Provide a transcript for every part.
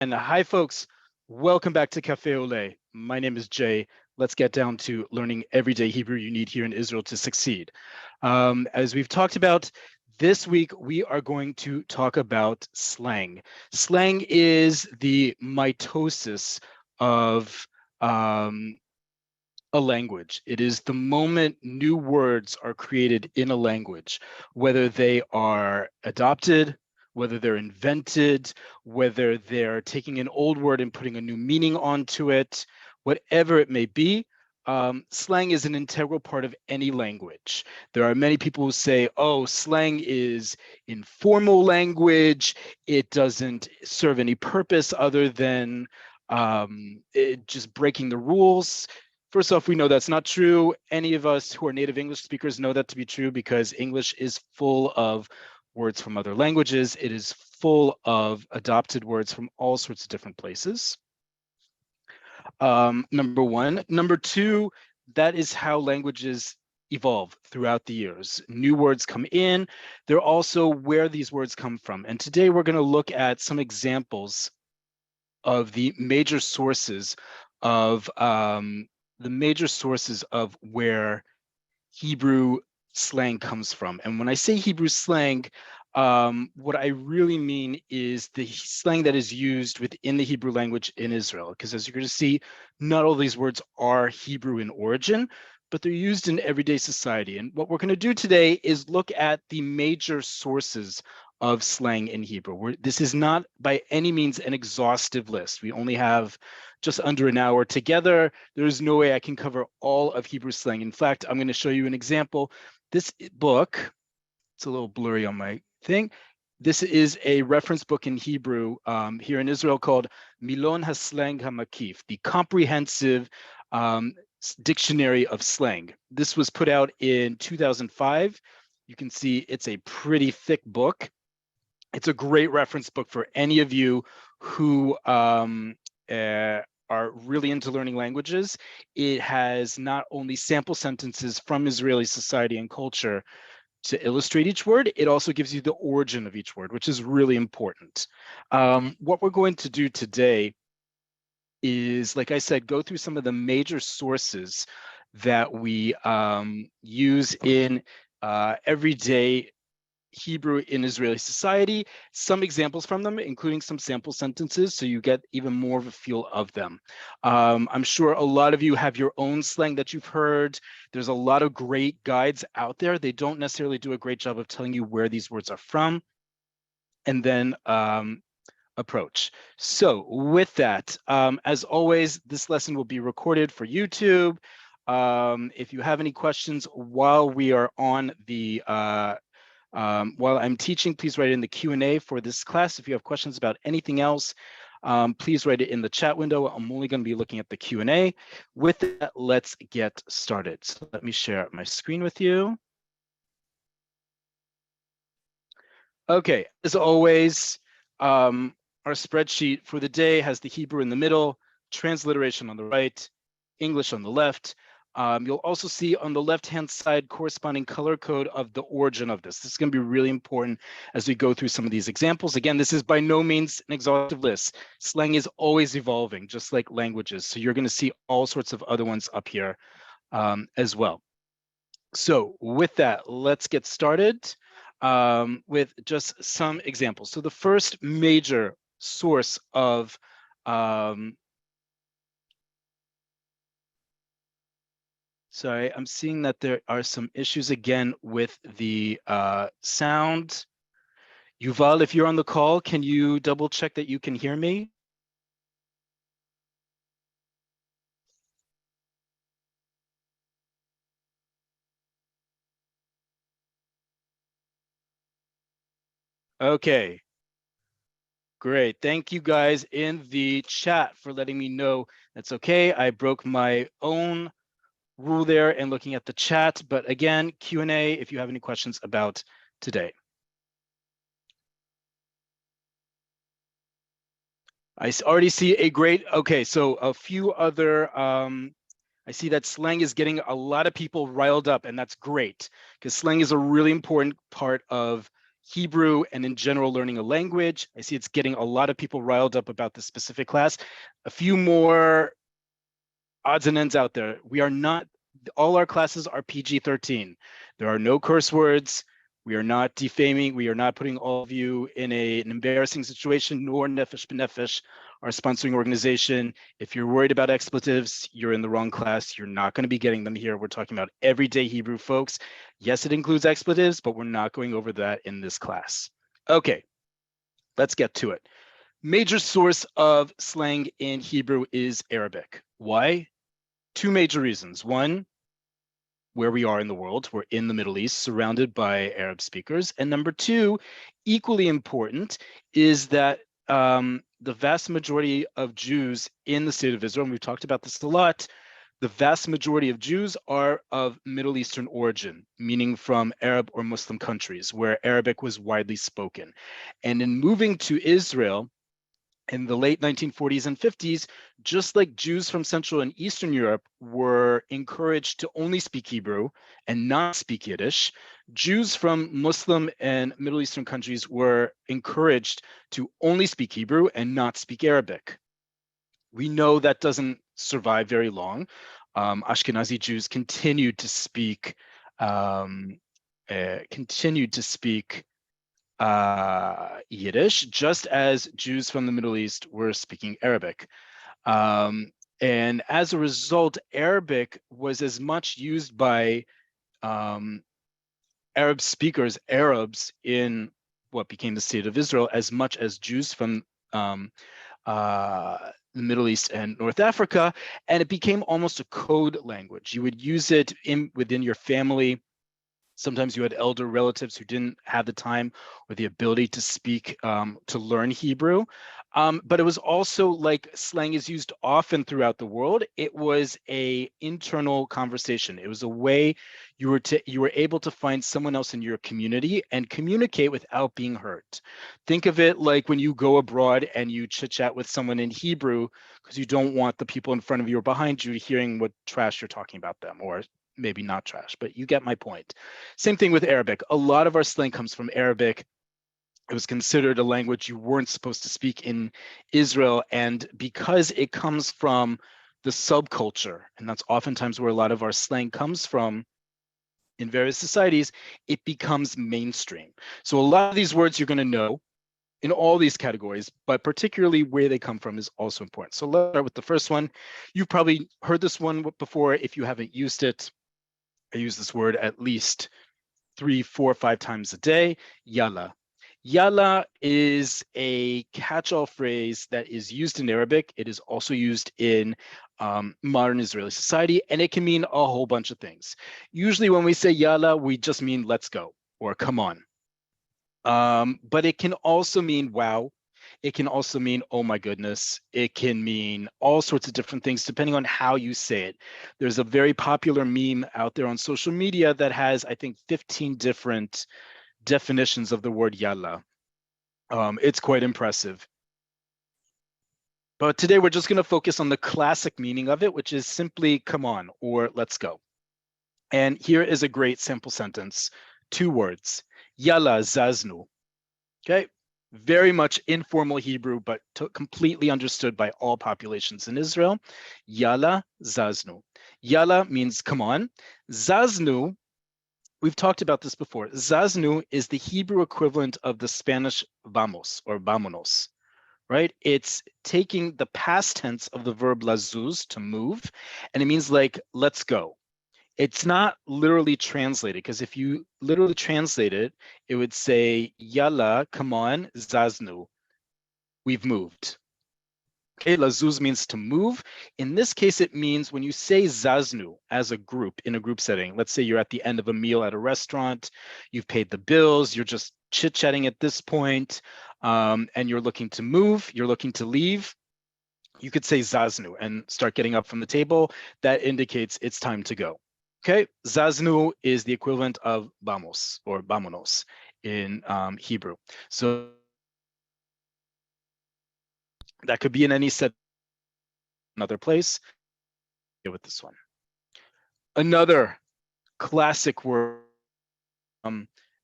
And hi, folks. Welcome back to Cafe Oleh. My name is Jay. Let's get down to learning everyday Hebrew you need here in Israel to succeed. As we've talked about, this week we are going to talk about slang. Slang is the mitosis of a language. It is the moment new words are created in a language, whether they are adopted, whether they're invented, whether they're taking an old word and putting a new meaning onto it, whatever it may be. Slang is an integral part of any language. There are many people who say, oh, slang is informal language. It doesn't serve any purpose other than just breaking the rules. First off, we know that's not true. Any of us who are native English speakers know that to be true because English is full of words from other languages. It is full of adopted words from all sorts of different places. Number one. Number two, that is how languages evolve throughout the years. New words come in. They're also where these words come from. And today we're going to look at some examples of the major sources of where Hebrew slang comes from. And when I say Hebrew slang, what I really mean is the slang that is used within the Hebrew language in Israel. Because as you're going to see, not all these words are Hebrew in origin, but they're used in everyday society. And what we're going to do today is look at the major sources of slang in Hebrew. This is not by any means an exhaustive list. We only have just under an hour together. There is no way I can cover all of Hebrew slang. In fact, I'm going to show you an example. This book, it's a little blurry on my thing. This is a reference book in Hebrew here in Israel called Milon HaSlang HaMakif, the comprehensive dictionary of slang. This was put out in 2005. You can see it's a pretty thick book. It's a great reference book for any of you who are really into learning languages. It has not only sample sentences from Israeli society and culture to illustrate each word, it also gives you the origin of each word, which is really important. What we're going to do today is, like I said, go through some of the major sources that we use in everyday Hebrew in Israeli society, some examples from them, including some sample sentences, so you get even more of a feel of them. I'm sure a lot of you have your own slang that you've heard. There's a lot of great guides out there. They don't necessarily do a great job of telling you where these words are from. And then approach. So with that, as always, this lesson will be recorded for YouTube. If you have any questions while we are on the while I'm teaching, please write it in the Q&A for this class. If you have questions about anything else, please write it in the chat window. I'm only going to be looking at the Q&A. With that, let's get started. So let me share my screen with you. Okay, as always, our spreadsheet for the day has the Hebrew in the middle, transliteration on the right, English on the left. You'll also see on the left-hand side corresponding color code of the origin of this. This is going to be really important as we go through some of these examples. Again, this is by no means an exhaustive list. Slang is always evolving, just like languages. So you're going to see all sorts of other ones up here as well. So with that, let's get started with just some examples. So the first major source of sorry, I'm seeing that there are some issues again with the sound. Yuval, if you're on the call, can you double check that you can hear me? Okay, great. Thank you guys in the chat for letting me know that's okay. I broke my own rule there and looking at the chat, but again, Q&A if you have any questions about today. I already see a great, okay, so a few other, I see that slang is getting a lot of people riled up, and that's great, because slang is a really important part of Hebrew and in general learning a language. I see it's getting a lot of people riled up about this specific class. A few more odds and ends out there. We are not, all our classes are PG-13. There are no curse words. We are not defaming. We are not putting all of you in an embarrassing situation, nor Nefesh B'Nefesh, our sponsoring organization. If you're worried about expletives, you're in the wrong class. You're not going to be getting them here. We're talking about everyday Hebrew, folks. Yes, it includes expletives, but we're not going over that in this class. Okay, let's get to it. Major source of slang in Hebrew is Arabic. Why? Two major reasons. One, where we are in the world. We're in the Middle East, surrounded by Arab speakers. And number two, equally important, is that the vast majority of Jews in the state of Israel, and we've talked about this a lot, the vast majority of Jews are of Middle Eastern origin, meaning from Arab or Muslim countries where Arabic was widely spoken. And in moving to Israel, in the late 1940s and 50s, just like Jews from Central and Eastern Europe were encouraged to only speak Hebrew and not speak Yiddish, Jews from Muslim and Middle Eastern countries were encouraged to only speak Hebrew and not speak Arabic. We know that doesn't survive very long. Ashkenazi Jews continued to speak Yiddish, just as Jews from the Middle East were speaking Arabic. And as a result, Arabic was as much used by Arab speakers, Arabs in what became the state of Israel, as much as Jews from the Middle East and North Africa. And it became almost a code language. You would use it within your family. Sometimes you had elder relatives who didn't have the time or the ability to speak, to learn Hebrew. But it was also, like slang is used often throughout the world, it was an internal conversation. It was a way you were able to find someone else in your community and communicate without being hurt. Think of it like when you go abroad and you chit chat with someone in Hebrew because you don't want the people in front of you or behind you hearing what trash you're talking about them, or maybe not trash, but you get my point. Same thing with Arabic. A lot of our slang comes from Arabic. It was considered a language you weren't supposed to speak in Israel. And because it comes from the subculture, and that's oftentimes where a lot of our slang comes from in various societies, it becomes mainstream. So a lot of these words you're going to know in all these categories, but particularly where they come from is also important. So let's start with the first one. You've probably heard this one before if you haven't used it. I use this word at least 3, 4, 5 times a day, yala. Yala is a catch-all phrase that is used in Arabic. It is also used in modern Israeli society, and it can mean a whole bunch of things. Usually when we say yala, we just mean let's go or come on. But it can also mean wow. It can also mean, oh my goodness. It can mean all sorts of different things depending on how you say it. There's a very popular meme out there on social media that has, I think, 15 different definitions of the word yalla. It's quite impressive. But today we're just going to focus on the classic meaning of it, which is simply come on or let's go. And here is a great simple sentence. 2 words, yalla zaznu. Okay, very much informal Hebrew, but completely understood by all populations in Israel. Yala zaznu. Yala means come on. Zaznu, we've talked about this before. Zaznu is the Hebrew equivalent of the Spanish vamos or vamonos, right? It's taking the past tense of the verb lazuz, to move, and it means like, let's go. It's not literally translated, because if you literally translate it, it would say, yalla, come on, zaznu, we've moved. Okay, lazuz means to move. In this case, it means when you say zaznu as a group, in a group setting, let's say you're at the end of a meal at a restaurant, you've paid the bills, you're just chit-chatting at this point, and you're looking to move, you're looking to leave, you could say zaznu and start getting up from the table. That indicates it's time to go. Okay, zaznu is the equivalent of vamos or vamonos in Hebrew. So that could be in any set, another place. With this one, another classic word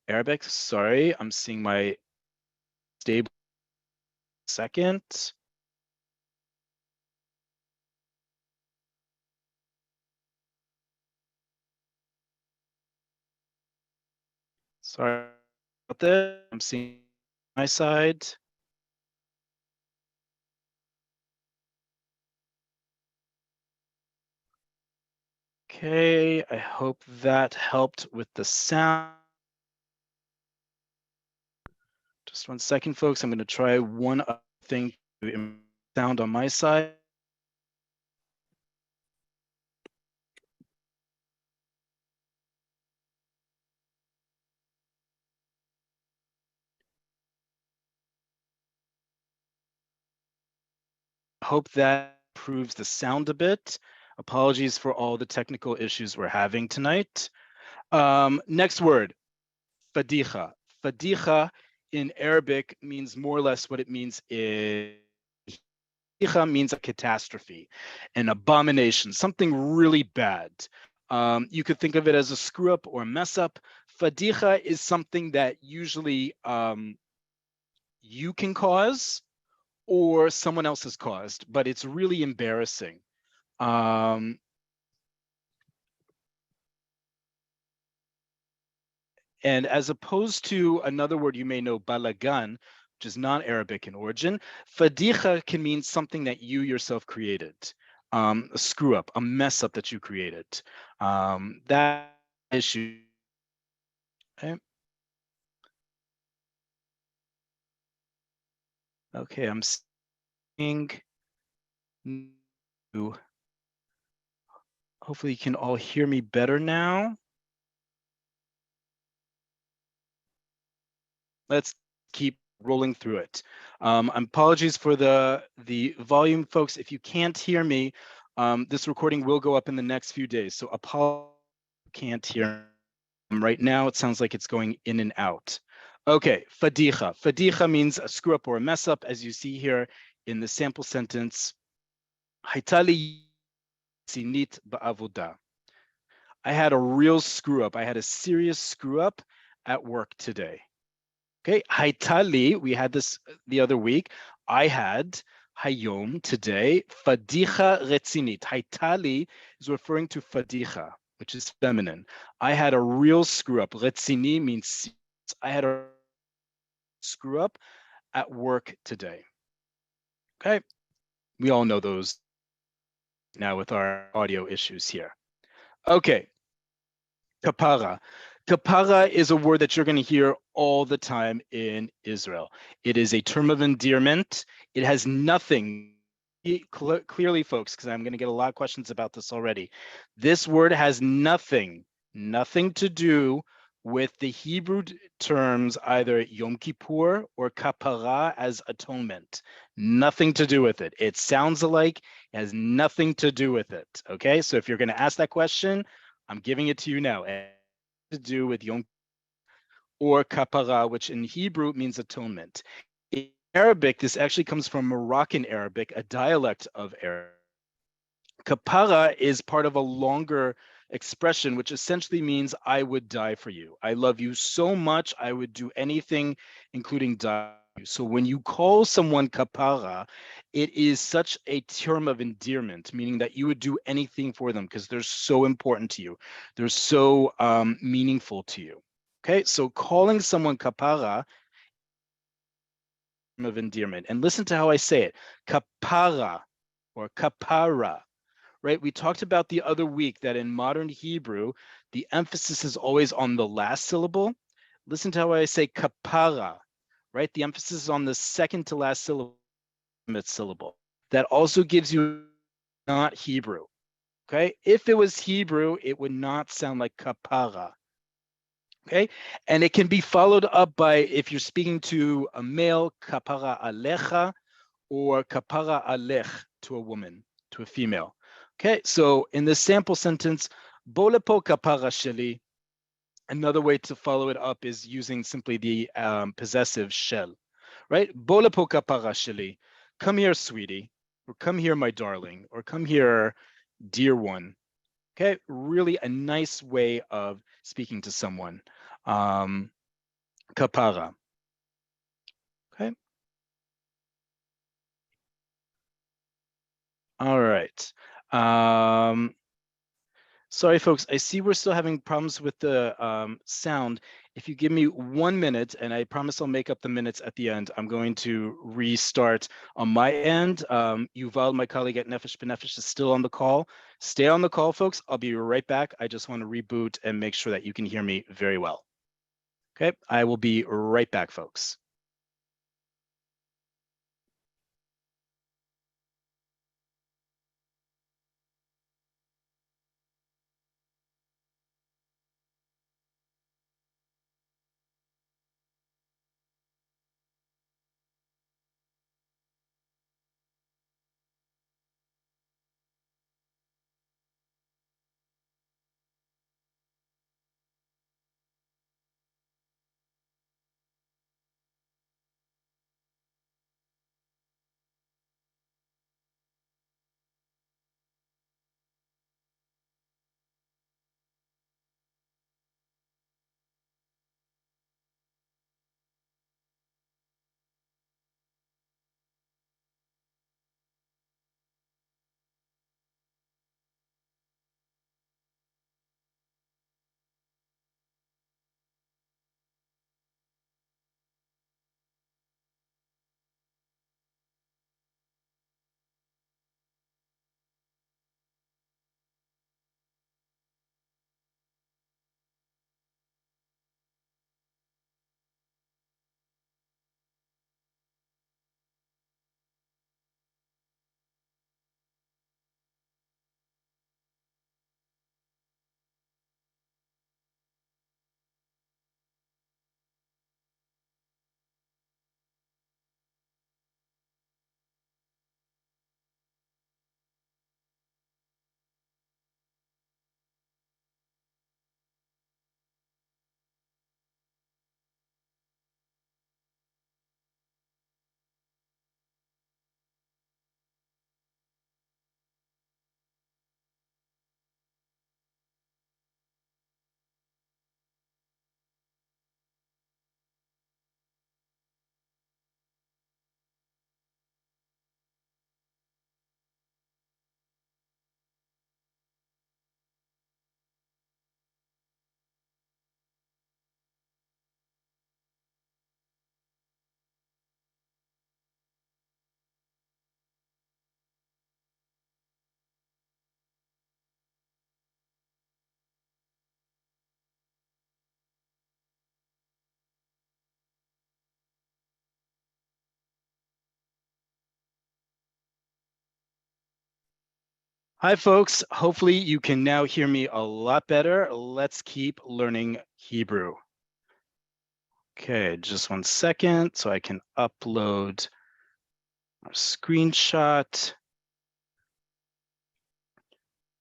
Arabic, sorry, I'm seeing my stable second. Sorry about that. I'm seeing my side. Okay, I hope that helped with the sound. Just 1 second, folks. I'm going to try one other thing to improve sound on my side. Hope that improves the sound a bit. Apologies for all the technical issues we're having tonight. Next word, fadiha. Fadiha in Arabic means more or less what it means in fadiha means a catastrophe, an abomination, something really bad. You could think of it as a screw up or a mess up. Fadiha is something that usually you can cause or someone else has caused, but it's really embarrassing. Um, and as opposed to another word you may know, balagan, which is non-Arabic in origin, fadiha can mean something that you yourself created, a screw up, a mess up that you created. That issue. Okay. Okay, I'm seeing. Hopefully you can all hear me better now. Let's keep rolling through it. Apologies for the volume, folks. If you can't hear me, this recording will go up in the next few days. So apologies if you can't hear me. Right now, it sounds like it's going in and out. Okay, fadiha. Fadiha means a screw up or a mess up, as you see here in the sample sentence. Haitali sinit ba'avoda. I had a real screw up. I had a serious screw up at work today. Okay, Haitali, we had this the other week. I had Hayom today, Fadiha Retzinit. Haitali is referring to Fadiha, which is feminine. I had a real screw up. Retzini means I had a screw up at work today. Okay, we all know those now with our audio issues here. Okay, Kapala. Kapala is a word that you're going to hear all the time in Israel. It is a term of endearment. It has nothing, clearly, folks, because I'm going to get a lot of questions about this already. This word has nothing to do with the Hebrew terms either Yom Kippur or Kapara as atonement. Nothing to do with it. It sounds alike, it has nothing to do with it. Okay, so if you're going to ask that question, I'm giving it to you now. It has to do with Yom or Kapara, which in Hebrew means atonement. In Arabic, this actually comes from Moroccan Arabic, a dialect of Arabic. Kapara is part of a longer expression, which essentially means I would die for you. I love you so much, I would do anything, including die. So when you call someone kapara, it is such a term of endearment, meaning that you would do anything for them because they're so important to you. They're so meaningful to you. Okay, so calling someone kapara of endearment. And listen to how I say it, kapara or kapara. Right, we talked about the other week that in modern Hebrew, the emphasis is always on the last syllable. Listen to how I say kapara, right? The emphasis is on the second to last syllable. That also gives you not Hebrew, okay? If it was Hebrew, it would not sound like kapara, okay? And it can be followed up by, if you're speaking to a male, kapara alecha, or kapara alech to a woman, to a female. Okay, so in the sample sentence, bolepo kapara sheli, another way to follow it up is using simply the possessive shel, right? Bolepo kapara sheli, come here, sweetie, or come here, my darling, or come here, dear one. Okay, really a nice way of speaking to someone. Kapala. Okay. All right. Sorry, folks. I see we're still having problems with the sound. If you give me 1 minute, and I promise I'll make up the minutes at the end, I'm going to restart on my end. Yuval, my colleague at Nefesh B'Nefesh, is still on the call. Stay on the call, folks. I'll be right back. I just want to reboot and make sure that you can hear me very well. Okay, I will be right back, folks. Hi, folks. Hopefully you can now hear me a lot better. Let's keep learning Hebrew. Okay, just 1 second so I can upload our screenshot.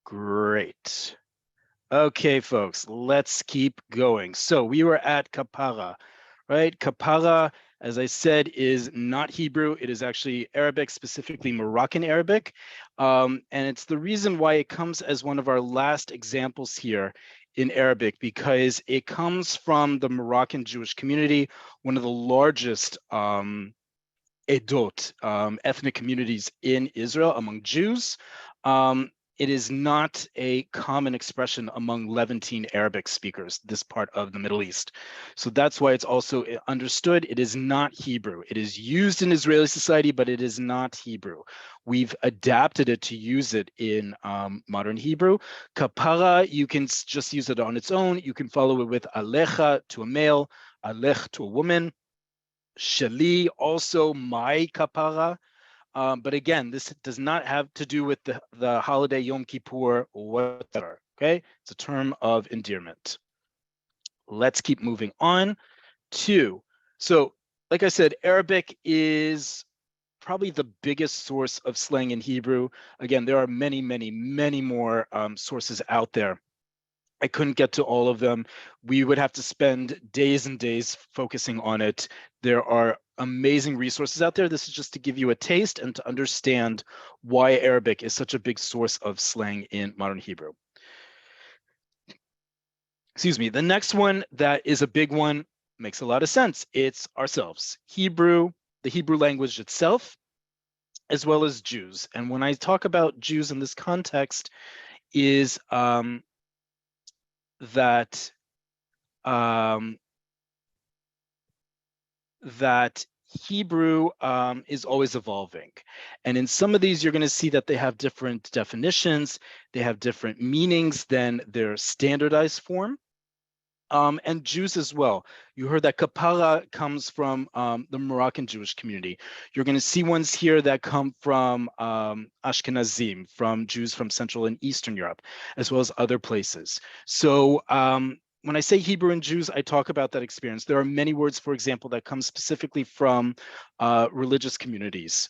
Great. Okay, folks, let's keep going. So we were at Kapala, right? Kapala, as I said, is not Hebrew. It is actually Arabic, specifically Moroccan Arabic. And it's the reason why it comes as one of our last examples here in Arabic, because it comes from the Moroccan Jewish community, one of the largest edot, ethnic communities in Israel among Jews. It is not a common expression among Levantine Arabic speakers, this part of the Middle East. So that's why it's also understood. It is not Hebrew. It is used in Israeli society, but it is not Hebrew. We've adapted it to use it in modern Hebrew. Kapala, you can just use it on its own. You can follow it with alecha to a male, alech to a woman. Shali, also my kapara. But again, this does not have to do with the holiday Yom Kippur or whatever, okay? It's a term of endearment. Let's keep moving on to, so like I said, Arabic is probably the biggest source of slang in Hebrew. Again, there are many, many, many more sources out there. I couldn't get to all of them. We would have to spend days and days focusing on it. There are amazing resources out there. This is just to give you a taste and to understand why Arabic is such a big source of slang in modern Hebrew. Excuse me. The next one that is a big one Makes a lot of sense. It's ourselves, Hebrew, the Hebrew language itself, as well as Jews. And when I talk about Jews in this context, is that that Hebrew is always evolving. And in some of these, you're going to see that they have different definitions, they have different meanings than their standardized form. And Jews as well. You heard that Kapala comes from the Moroccan Jewish community. You're going to see ones here that come from Ashkenazim, from Jews from Central and Eastern Europe, as well as other places. So when I say Hebrew and Jews, I talk about that experience. There are many words, for example, that come specifically from religious communities.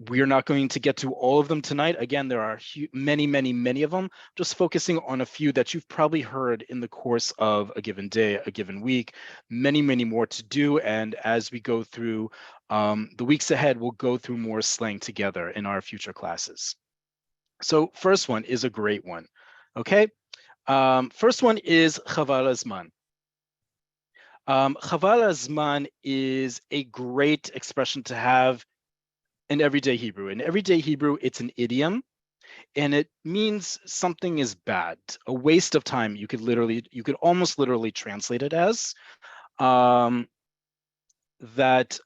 We're not going to get to all of them tonight. Again, there are many, many, many of them, just focusing on a few that you've probably heard in the course of a given day, a given week, many, many more to do. And as we go through the weeks ahead, we'll go through more slang together in our future classes. So first one is a great one, okay? First one is Chaval Azman. Chaval Azman is a great expression to have in everyday Hebrew. In everyday Hebrew, it's an idiom, and it means something is bad, a waste of time. You could almost literally translate it as that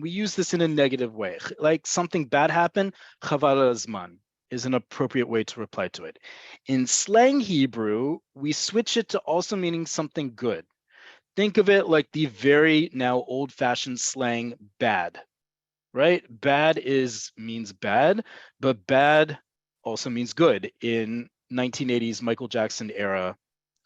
we use this in a negative way. Like something bad happened, Chaval Azman is an appropriate way to reply to it. In slang Hebrew, we switch it to also meaning something good. Think of it like the very now old-fashioned slang bad, right? Bad means bad, but bad also means good in 1980s Michael Jackson era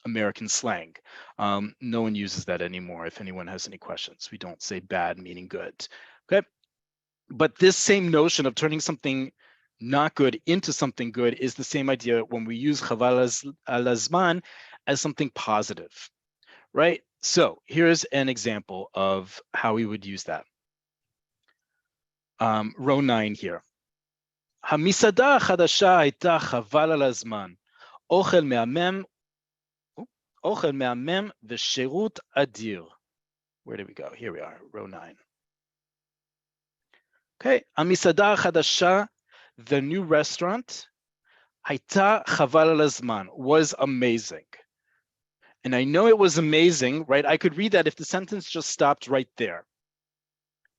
American slang. No one uses that anymore. If anyone has any questions, we don't say bad meaning good. Okay. But this same notion of turning something not good into something good is the same idea when we use Chaval al-Azman as something positive, right? So here's an example of how we would use that. Row 9 here. המסעדה החדשה הייתה חבל על הזמן. אוכל מהמם ושירות אדיר. Where did we go? Here we are, row 9. Okay, המסעדה החדשה, the new restaurant, הייתה חבל על הזמן, was amazing. And I know it was amazing, right? I could read that if the sentence just stopped right there.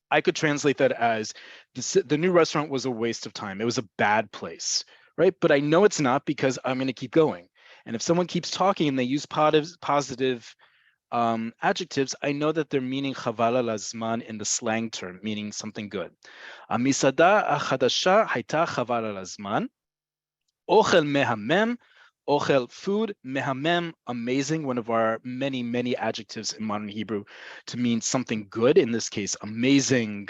I could translate that as the new restaurant was a waste of time. It was a bad place, right? But I know it's not because I'm going to keep going. And if someone keeps talking and they use positive adjectives, I know that they're meaning chaval al azman in the slang term, meaning something good. המסעדה החדשה הייתה חבל על הזמן. אוכל מהמם. Ochel, food, mehamem, amazing, one of our many, many adjectives in modern Hebrew to mean something good. In this case, amazing,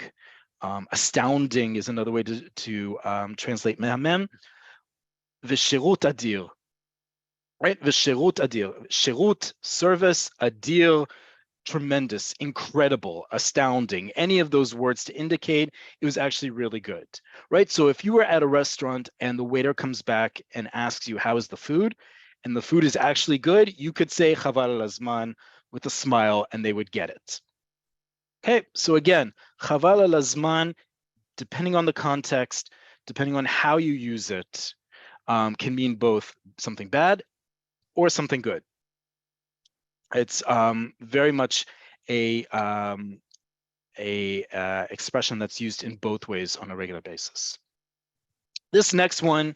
astounding is another way to translate mehamem. V'shirut adir, right? V'shirut adir, shirut, service, adir, tremendous, incredible, astounding, any of those words to indicate it was actually really good, right? So if you were at a restaurant and the waiter comes back and asks you, how is the food? And the food is actually good, you could say chaval al-azman with a smile and they would get it. Okay, so again, chaval al-azman, depending on the context, depending on how you use it, can mean both something bad or something good. It's very much a expression that's used in both ways on a regular basis. This next one,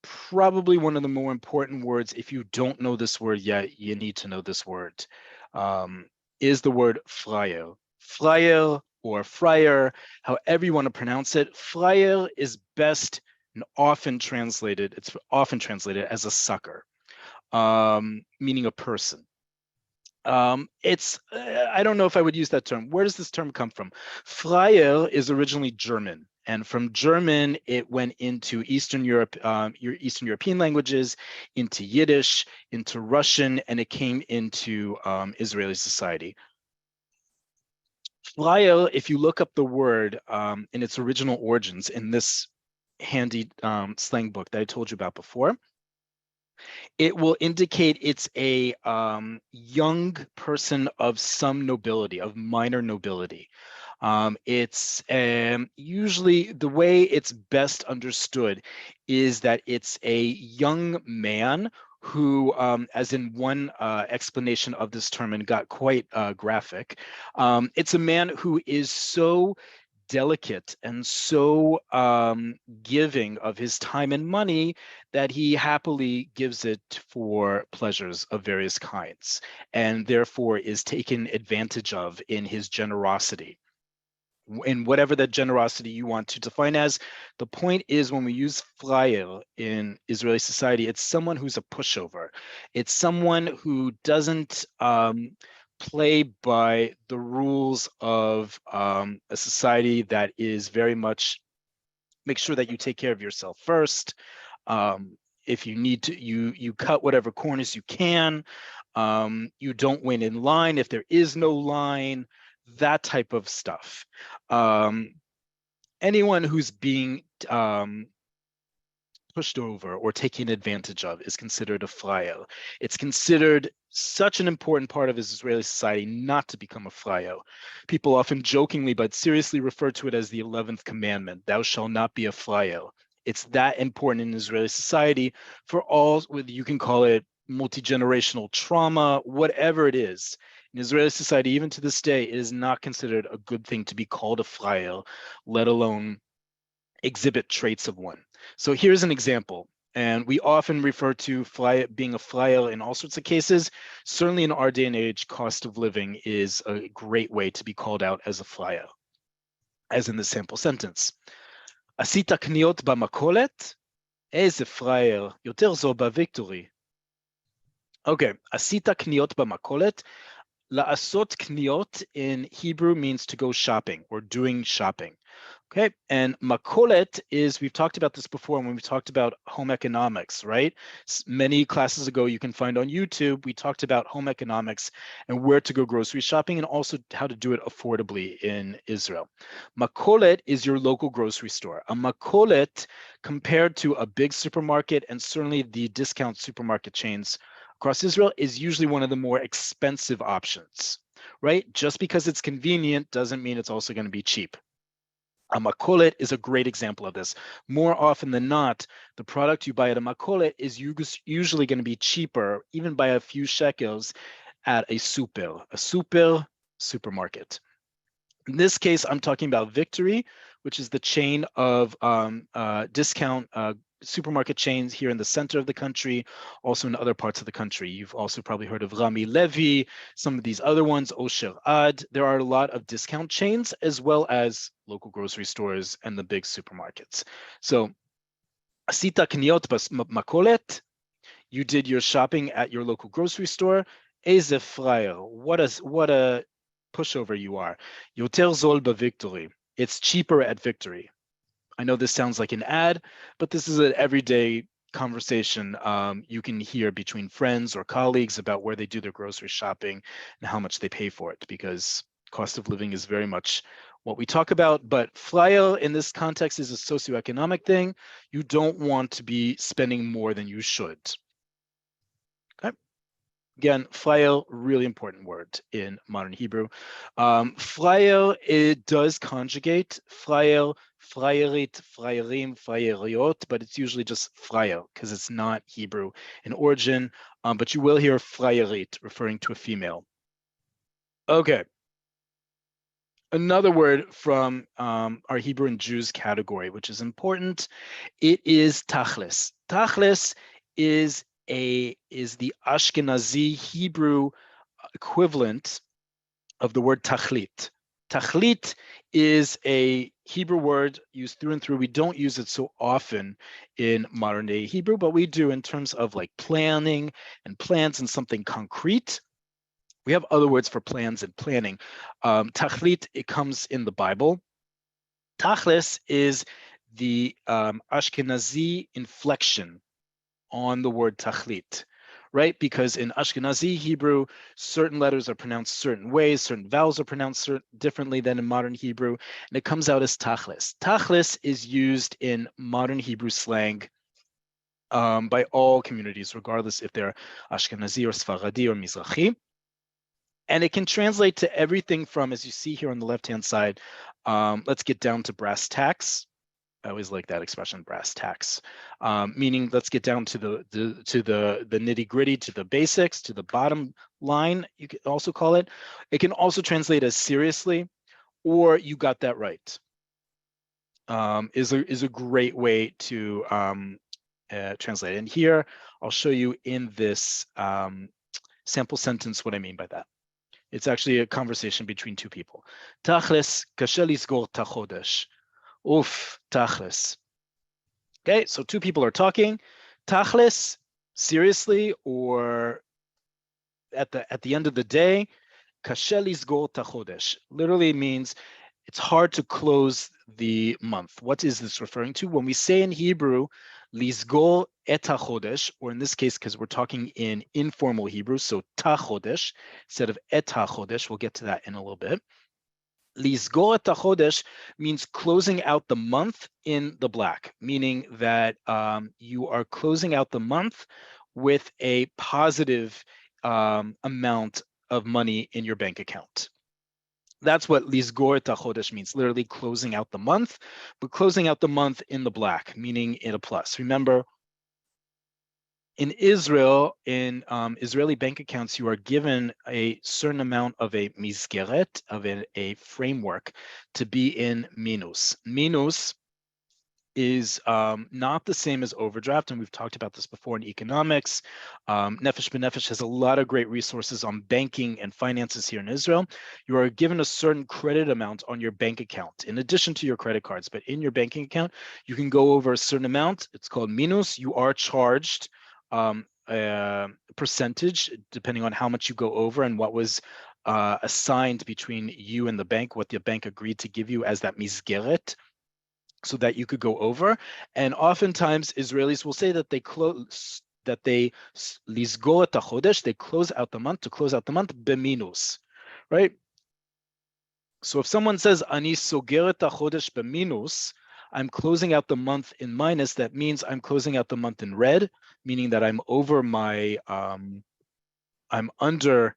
probably one of the more important words. If you don't know this word yet, you need to know this word, is the word freier. Freier or friar, however you want to pronounce it. Freier is best and often translated, it's often translated as a sucker, meaning a person. I don't know if I would use that term. Where does this term come from? Freier is originally German, and from German, it went into Eastern Europe, your Eastern European languages, into Yiddish, into Russian, and it came into Israeli society. Freier, if you look up the word in its original origins in this handy slang book that I told you about before, It will indicate it's a young person of some nobility, of minor nobility. It's usually the way it's best understood is that it's a young man who, as in one explanation of this term, and got quite graphic, it's a man who is so delicate and so giving of his time and money that he happily gives it for pleasures of various kinds, and therefore is taken advantage of in his generosity, in whatever that generosity you want to define as. The point is, when we use flayel in Israeli society, it's someone who's a pushover. It's someone who doesn't play by the rules of a society that is very much make sure that you take care of yourself first. If you need to, you cut whatever corners you can. You don't wait in line if there is no line, that type of stuff. Anyone who's being pushed over or taken advantage of is considered a flayo. It's considered such an important part of Israeli society not to become a flayo. People often jokingly but seriously refer to it as the 11th commandment, thou shalt not be a flayo. It's that important in Israeli society for all, whether you can call it multi-generational trauma, whatever it is. In Israeli society, even to this day, it is not considered a good thing to be called a flayo, let alone exhibit traits of one. So here's an example. And we often refer to being a flayo in all sorts of cases. Certainly in our day and age, cost of living is a great way to be called out as a flayo, as in the sample sentence. עשית קניות במכולת? איזה פראייר, יותר זול בוויקטורי. Okay, עשית קניות במכולת? לעשות קניות in Hebrew means to go shopping or doing shopping. Okay, and makolet is, we've talked about this before when we talked about home economics, right? Many classes ago, you can find on YouTube, we talked about home economics and where to go grocery shopping and also how to do it affordably in Israel. Makolet is your local grocery store. A makolet, compared to a big supermarket and certainly the discount supermarket chains across Israel, is usually one of the more expensive options, right? Just because it's convenient doesn't mean it's also going to be cheap. A makolet is a great example of this. More often than not, the product you buy at a makolet is usually going to be cheaper, even by a few shekels, at a supermarket. In this case, I'm talking about Victory, which is the chain of discount supermarket chains here in the center of the country, also in other parts of the country. You've also probably heard of Rami Levi, some of these other ones, Osher Ad. There are a lot of discount chains as well as local grocery stores and the big supermarkets. So, Asita Kniot Makolet, you did your shopping at your local grocery store. Eze Fryer, what a pushover you are. Yoter Zol Victory. It's cheaper at Victory. I know this sounds like an ad, but this is an everyday conversation you can hear between friends or colleagues about where they do their grocery shopping and how much they pay for it, because cost of living is very much what we talk about. But flyer in this context is a socioeconomic thing. You don't want to be spending more than you should. Okay. Again, flyer, really important word in modern Hebrew. Flyer, it does conjugate. Flyer, flyerit, flyerim, flyeriot, but it's usually just flyer because it's not Hebrew in origin. But you will hear flyerit referring to a female. Okay. Another word from our Hebrew and Jews category, which is important, it is tachlis. Tachlis is the Ashkenazi Hebrew equivalent of the word tachlit. Tachlit is a Hebrew word used through and through. We don't use it so often in modern day Hebrew, but we do in terms of like planning and plans and something concrete. We have other words for plans and planning. Tachlit, it comes in the Bible. Tachlis is the Ashkenazi inflection on the word tachlit, right? Because in Ashkenazi Hebrew, certain letters are pronounced certain ways, certain vowels are pronounced differently than in modern Hebrew, and it comes out as tachlis. Tachlis is used in modern Hebrew slang by all communities, regardless if they're Ashkenazi or Sfaradi or Mizrahi. And it can translate to everything from, as you see here on the left-hand side, let's get down to brass tacks. I always like that expression, brass tacks, meaning let's get down to the nitty gritty, to the basics, to the bottom line. You could also call it. It can also translate as seriously, or you got that right. Is a great way to translate. And here I'll show you in this sample sentence what I mean by that. It's actually a conversation between two people. Tachlis, kashe lizgor ta chodesh. Oof, tachlis. Okay, so two people are talking. Tachlis, seriously, or at the end of the day, kashe lizgor ta chodesh literally means it's hard to close the month. What is this referring to? When we say in Hebrew, lizgor et hachodesh, or in this case, because we're talking in informal Hebrew, so ta chodesh instead of et hachodesh, we'll get to that in a little bit. Lizgor et hachodesh means closing out the month in the black, meaning that you are closing out the month with a positive amount of money in your bank account. That's what lizgor et hachodesh means, literally closing out the month, but closing out the month in the black, meaning in a plus. Remember, in Israel, in Israeli bank accounts, you are given a certain amount of a mizgeret, of a framework, to be in minus. Minus is not the same as overdraft, and we've talked about this before in economics. Nefesh B'Nefesh has a lot of great resources on banking and finances here in Israel. You are given a certain credit amount on your bank account, in addition to your credit cards, but in your banking account, you can go over a certain amount. It's called minus. You are charged a percentage, depending on how much you go over and what was assigned between you and the bank, what the bank agreed to give you as that mizgeret, so that you could go over. And oftentimes Israelis will say that they close, that they lizgor et hachodesh, they close out the month, to close out the month beminus, right? So if someone says ani soger et hachodesh beminus, I'm closing out the month in minus, that means I'm closing out the month in red, meaning that I'm over my, I'm under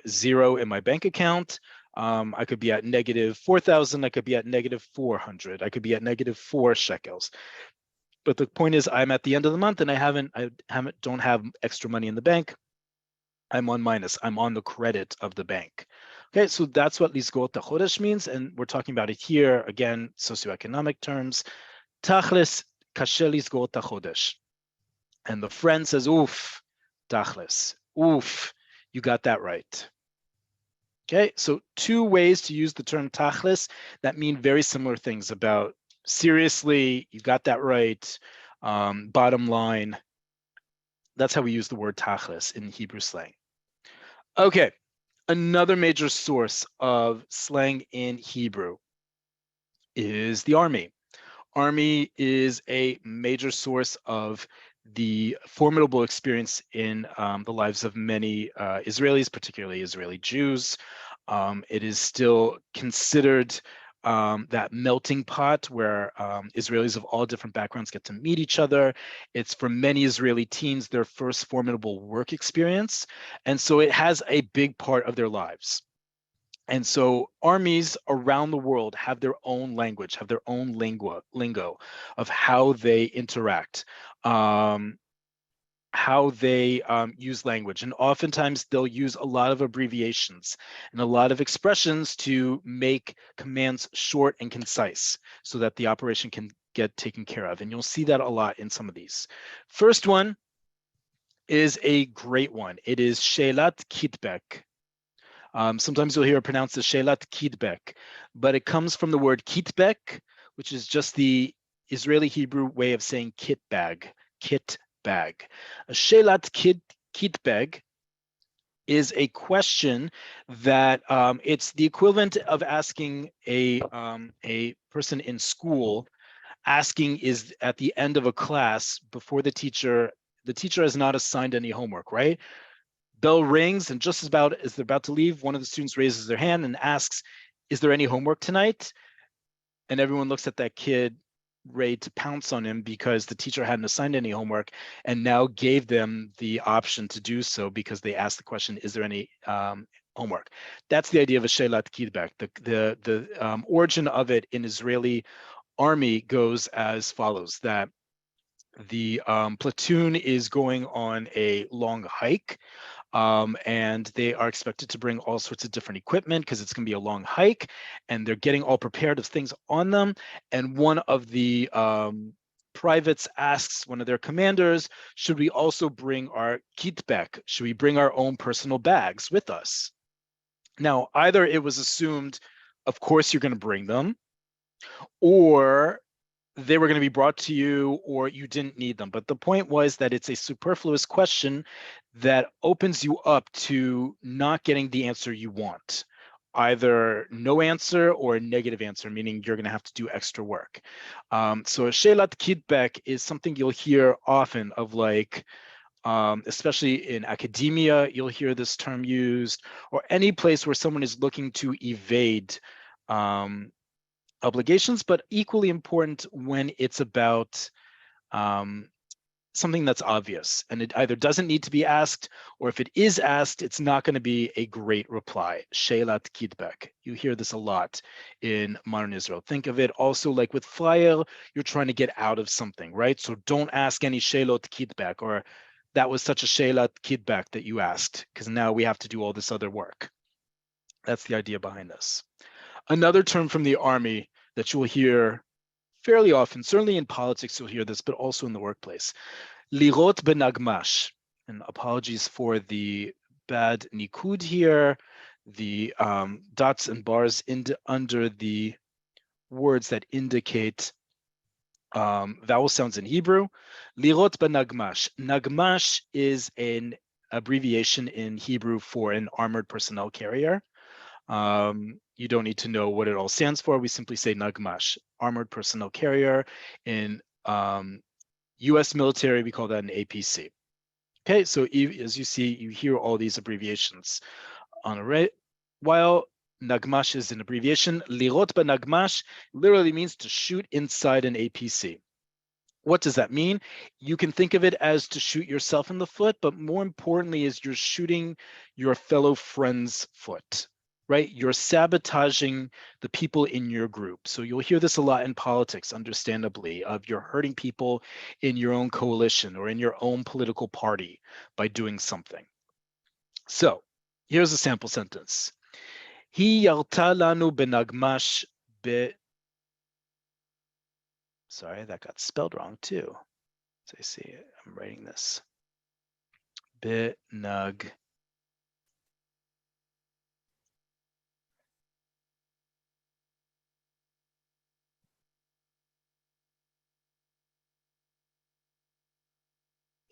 zero in my bank account. I could be at negative 4,000. I could be at negative 400. I could be at negative 4 shekels. But the point is, I'm at the end of the month and I don't have extra money in the bank. I'm on minus. I'm on the credit of the bank. Okay, so that's what lizgor ta chodesh means, and we're talking about it here again, socioeconomic terms. Tachlis kashe lizgor ta chodesh, and the friend says, "Oof, tachlis, oof, you got that right." Okay, so two ways to use the term tachlis that mean very similar things about seriously, you got that right, bottom line. That's how we use the word tachlis in Hebrew slang. Okay, another major source of slang in Hebrew is the army. Army is a major source of the formidable experience in the lives of many Israelis, particularly Israeli Jews. It is still considered that melting pot where Israelis of all different backgrounds get to meet each other. It's for many Israeli teens their first formidable work experience. And so it has a big part of their lives. And so armies around the world have their own language, have their own lingo of how they interact, how they use language. And oftentimes they'll use a lot of abbreviations and a lot of expressions to make commands short and concise so that the operation can get taken care of. And you'll see that a lot in some of these. First one is a great one. It is shelat kitbek. Sometimes you'll hear it pronounced as shelat kitbek, but it comes from the word kitbek, which is just the Israeli Hebrew way of saying kit bag, kit bag. A shelat kitbeg is a question that it's the equivalent of asking a person in school, asking is at the end of a class before the teacher has not assigned any homework, right? Bell rings, and just as they're about to leave, one of the students raises their hand and asks, is there any homework tonight? And everyone looks at that kid ready to pounce on him because the teacher hadn't assigned any homework, and now gave them the option to do so because they asked the question, is there any homework? That's the idea of a shelat kidbek. The origin of it in Israeli army goes as follows, that the platoon is going on a long hike, and they are expected to bring all sorts of different equipment because it's going to be a long hike, and they're getting all prepared of things on them. And one of the privates asks one of their commanders, should we also bring our kitbek? Should we bring our own personal bags with us? Now, either it was assumed, of course you're going to bring them, or they were going to be brought to you, or you didn't need them. But the point was that it's a superfluous question that opens you up to not getting the answer you want, either no answer or a negative answer, meaning you're going to have to do extra work. So a shelat kidbek is something you'll hear often of, like, especially in academia, you'll hear this term used, or any place where someone is looking to evade obligations, but equally important when it's about something that's obvious and it either doesn't need to be asked, or if it is asked, it's not going to be a great reply. Shelat kidbek. You hear this a lot in modern Israel. Think of it also like with flyer, you're trying to get out of something, right? So don't ask any shelot kidbek, or that was such a shelat kidbek that you asked, because now we have to do all this other work. That's the idea behind this. Another term from the army that you'll hear fairly often, certainly in politics you'll hear this, but also in the workplace, lirot benagmash. And apologies for the bad nikud here, the dots and bars under the words that indicate vowel sounds in Hebrew. Lirot benagmash. Nagmash is an abbreviation in Hebrew for an armored personnel carrier. You don't need to know what it all stands for. We simply say Nagmash, armored personnel carrier. In US military, we call that an APC. Okay, so as you see, you hear all these abbreviations on array. While Nagmash is an abbreviation, Lirot Nagmash literally means to shoot inside an APC. What does that mean? You can think of it as to shoot yourself in the foot, but more importantly is you're shooting your fellow friend's foot, right? You're sabotaging the people in your group. So you'll hear this a lot in politics, understandably, of you're hurting people in your own coalition or in your own political party by doing something. So here's a sample sentence. Hi yarta lanu benagmash be... Sorry, that got spelled wrong too. So I see, I'm writing this. Benag.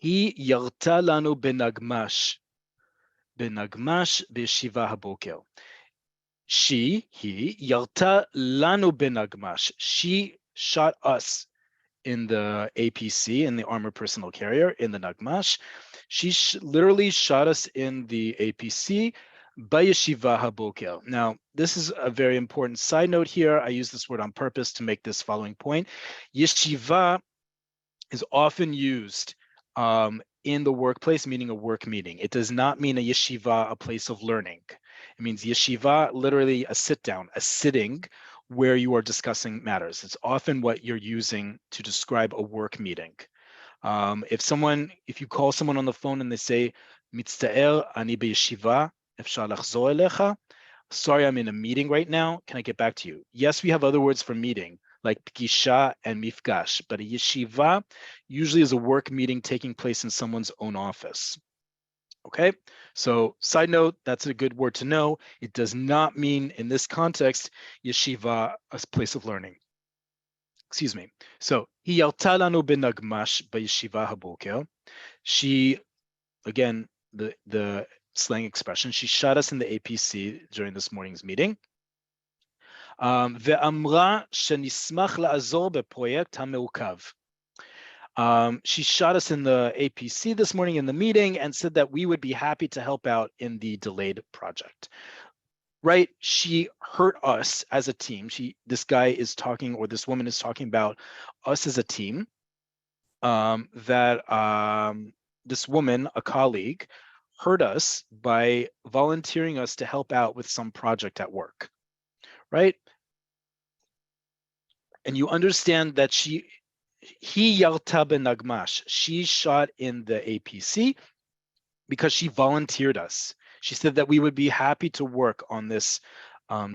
Hi yarta lanu benagmash. Benagmash beshiva haboker. He, yarta lanu benagmash. She shot us in the APC, in the armored personnel carrier, in the Nagmash. She literally shot us in the APC by yeshiva haboker. Now, this is a very important side note here. I use this word on purpose to make this following point. Yeshiva is often used in the workplace, meaning a work meeting. It does not mean a yeshiva, a place of learning. It means yeshiva, literally a sit down, a sitting where you are discussing matters. It's often what you're using to describe a work meeting. If you call someone on the phone and they say, "Mitzta'er, ani beyeshiva, efshar lachzor elecha," sorry, I'm in a meeting right now. Can I get back to you? Yes, we have other words for meeting, like pgisha and mifgash, but a yeshiva usually is a work meeting taking place in someone's own office. Okay, so side note, that's a good word to know. It does not mean in this context, yeshiva, a place of learning. Excuse me. So, hi yarta lanu benagmash b'yeshiva haboker. She, again, the slang expression, she shot us in the APC during this morning's meeting. ואמרה שנשמח לעזור בפרויקט המעוכב. She shot us in the APC this morning in the meeting and said that we would be happy to help out in the delayed project. right? She hurt us as a team. This guy is talking, or this woman is talking about us as a team. This woman, a colleague, hurt us by volunteering us to help out with some project at work, right? And you understand that he yalta benagmash. She shot in the APC because she volunteered us. She said that we would be happy to work on this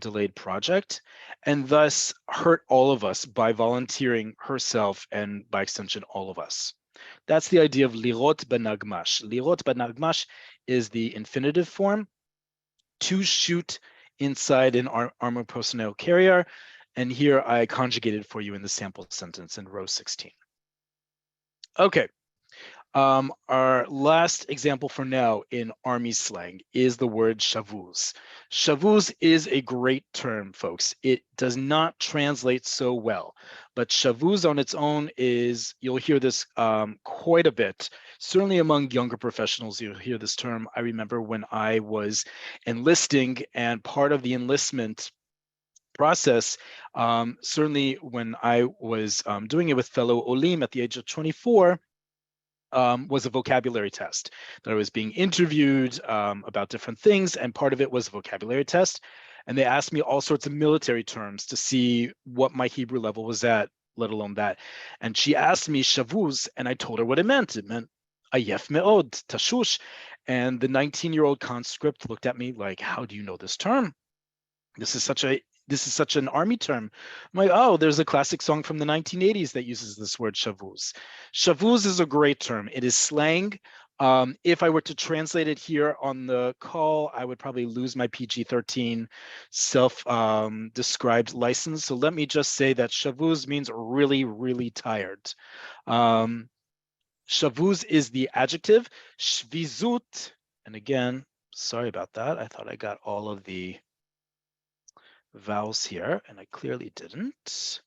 delayed project, and thus hurt all of us by volunteering herself, and by extension, all of us. That's the idea of lirot benagmash. Lirot benagmash is the infinitive form, to shoot inside an armored personnel carrier. And here I conjugated for you in the sample sentence in row 16. Okay. Our last example for now in Army slang is the word shavuz. Shavuz is a great term, folks. It does not translate so well, but shavuz on its own is, you'll hear this quite a bit. Certainly among younger professionals, you'll hear this term. I remember when I was enlisting, and part of the enlistment process, certainly when I was doing it with fellow Olim at the age of 24, was a vocabulary test. That I was being interviewed about different things, and part of it was a vocabulary test. And they asked me all sorts of military terms to see what my Hebrew level was at, let alone that. And she asked me shavuz, and I told her what it meant. It meant ayef me'od, tashush. And the 19-year-old conscript looked at me like, how do you know this term? This is such an army term. I'm like, oh, there's a classic song from the 1980s that uses this word shavuz. Shavuz is a great term. It is slang. If I were to translate it here on the call, I would probably lose my PG-13 self-described license. So let me just say that shavuz means really, really tired. Shavuz is the adjective. Shvizut, and again, sorry about that. I thought I got all of the vowels here, and I clearly didn't.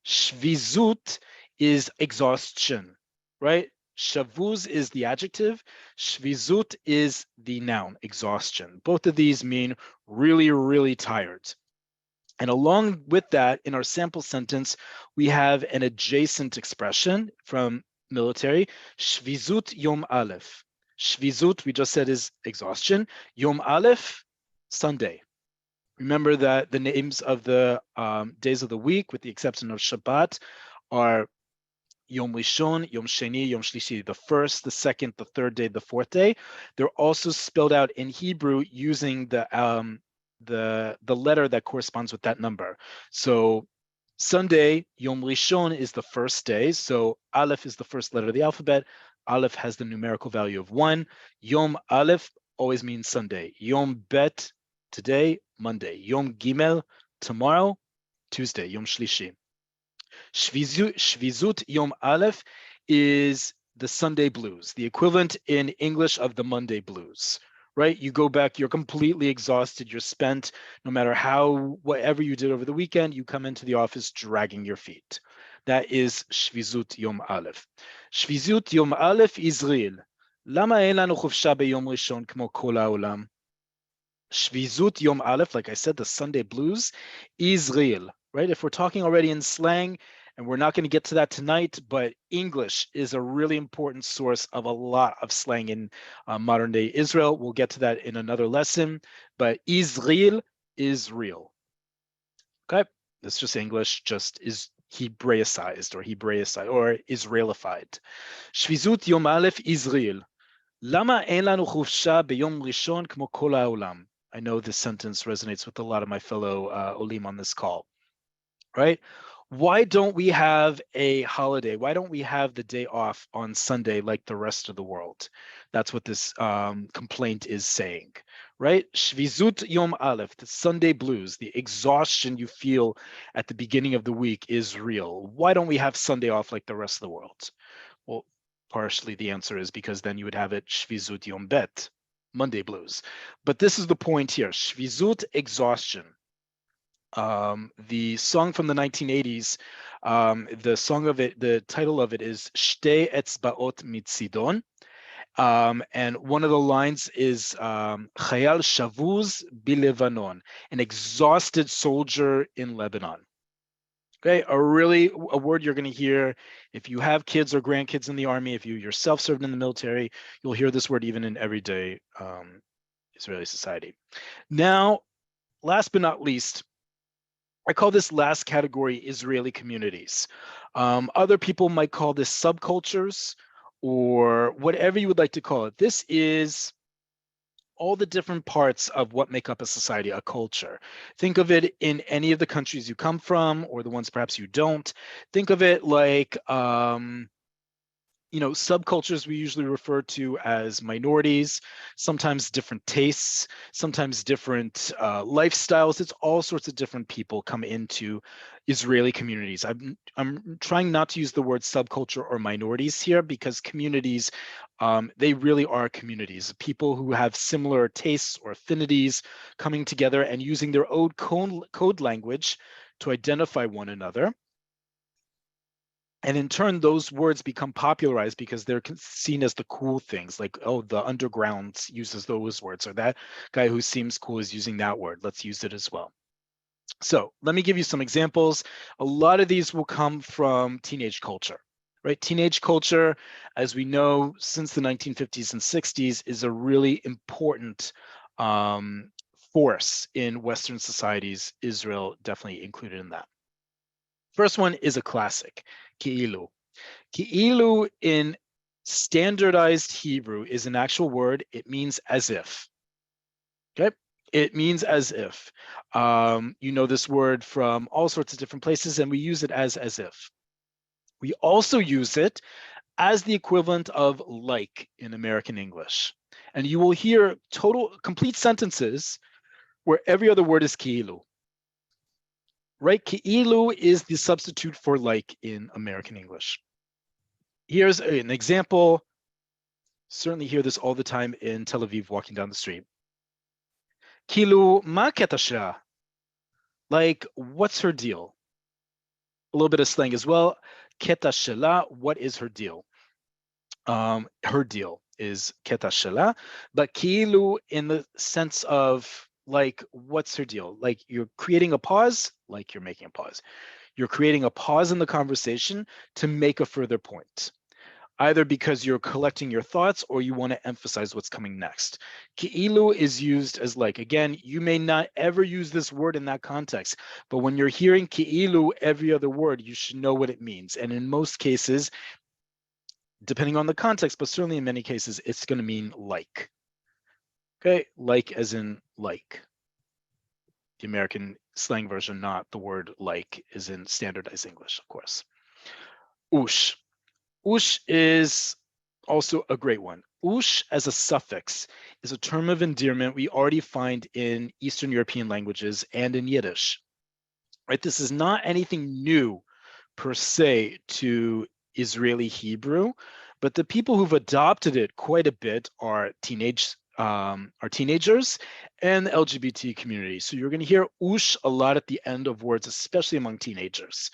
Shvizut is exhaustion, right? Shavuz is the adjective. Shvizut is the noun, exhaustion. Both of these mean really, really tired. And along with that, in our sample sentence, we have an adjacent expression from military, Shvizut Yom Aleph. Shvizut, we just said, is exhaustion. Yom Aleph, Sunday. Remember that the names of the days of the week, with the exception of Shabbat, are Yom Rishon, Yom Sheni, Yom Shlishi, the first, the second, the third day, the fourth day. They're also spelled out in Hebrew using the letter that corresponds with that number. So Sunday, Yom Rishon, is the first day. So Aleph is the first letter of the alphabet. Aleph has the numerical value of 1. Yom Aleph always means Sunday. Yom Bet, today, Monday. Yom Gimel, tomorrow, Tuesday. Yom Shlishi. Shvizut Yom Aleph is the Sunday blues, the equivalent in English of the Monday blues, right? You go back, you're completely exhausted, you're spent, no matter whatever you did over the weekend, you come into the office dragging your feet. That is Shvizut Yom Aleph. Shvizut Yom Aleph Israel. למה אין לנו חופשה ביום ראשון כמו כל העולם? Shvizut Yom Aleph, like I said, the Sunday blues, Israel, right? If we're talking already in slang, and we're not going to get to that tonight, but English is a really important source of a lot of slang in modern day Israel. We'll get to that in another lesson, but Israel is real. Okay, that's just English, just is Hebraicized or Israelified. Shvizut Yom Aleph Israel. למה אין לנו חופשה ביום ראשון כמו כל העולם? I know this sentence resonates with a lot of my fellow Olim on this call, right? Why don't we have a holiday? Why don't we have the day off on Sunday like the rest of the world? That's what this complaint is saying, right? Shvizut Yom Aleph, the Sunday blues, the exhaustion you feel at the beginning of the week is real. Why don't we have Sunday off like the rest of the world? Well, partially the answer is because then you would have it Shvizut Yom Bet, Monday blues. But this is the point here, Shvizut, exhaustion. The song from the 1980s, the title of it is Shtei Etzbaot Mitzidon, And one of the lines is Chayal Shavuz Bilevanon, an exhausted soldier in Lebanon. Okay, a word you're going to hear if you have kids or grandkids in the army, if you yourself served in the military, you'll hear this word even in everyday Israeli society. Now, last but not least, I call this last category Israeli communities. Other people might call this subcultures or whatever you would like to call it. This is all the different parts of what make up a society, a culture. Think of it in any of the countries you come from or the ones perhaps you don't. Think of it like subcultures we usually refer to as minorities, sometimes different tastes, sometimes different lifestyles. It's all sorts of different people come into Israeli communities. I'm trying not to use the word subculture or minorities here because communities, they really are communities, people who have similar tastes or affinities coming together and using their own code language to identify one another. And in turn, those words become popularized because they're seen as the cool things, like, oh, the underground uses those words, or that guy who seems cool is using that word. Let's use it as well. So let me give you some examples. A lot of these will come from teenage culture, right? Teenage culture, as we know, since the 1950s and 60s, is a really important force in Western societies, Israel definitely included in that. First one is a classic, ki'ilu. Ki'ilu in standardized Hebrew is an actual word. It means as if. Okay, it means as if. You know this word from all sorts of different places, and we use it as if. We also use it as the equivalent of like in American English. And you will hear complete sentences where every other word is ki'ilu. Right? Ki'ilu is the substitute for like in American English. Here's an example. Certainly hear this all the time in Tel Aviv walking down the street. Kilu ma keta shela? Like, what's her deal? A little bit of slang as well. Keta shela, what is her deal? Her deal is keta shela, but kilu in the sense of like, what's her deal? Like you're creating a pause, like you're making a pause. You're creating a pause in the conversation to make a further point, either because you're collecting your thoughts or you want to emphasize what's coming next. Ki'ilu is used as like, again, you may not ever use this word in that context, but when you're hearing ki'ilu every other word, you should know what it means. And in most cases, depending on the context, but certainly in many cases, it's going to mean like. Okay, like as in like. The American slang version, not the word like, is in standardized English, of course. Ush. Ush is also a great one. Ush as a suffix is a term of endearment we already find in Eastern European languages and in Yiddish. Right? This is not anything new per se to Israeli Hebrew, but the people who've adopted it quite a bit are teenagers and the LGBT community. So you're going to hear ush a lot at the end of words, especially among teenagers.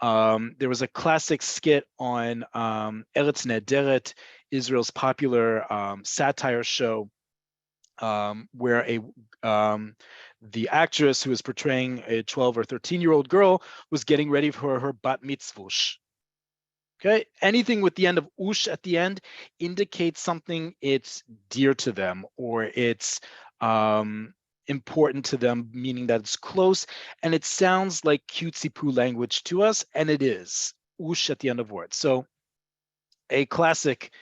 There was a classic skit on Eretz Nederet, Israel's popular satire show, where the actress who was portraying a 12 or 13-year-old girl was getting ready for her bat mitzvush. Okay, anything with the end of ush at the end indicates something it's dear to them or it's important to them, meaning that it's close, and it sounds like cutesy poo language to us, and it is ush at the end of words. So a classic,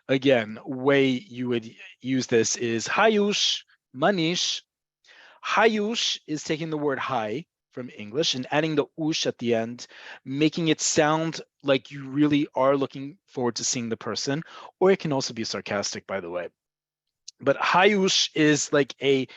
again, way you would use this is hayush, manish. Hayush is taking the word hi from English and adding the ush at the end, making it sound like you really are looking forward to seeing the person, or it can also be sarcastic, by the way. But hayush is like a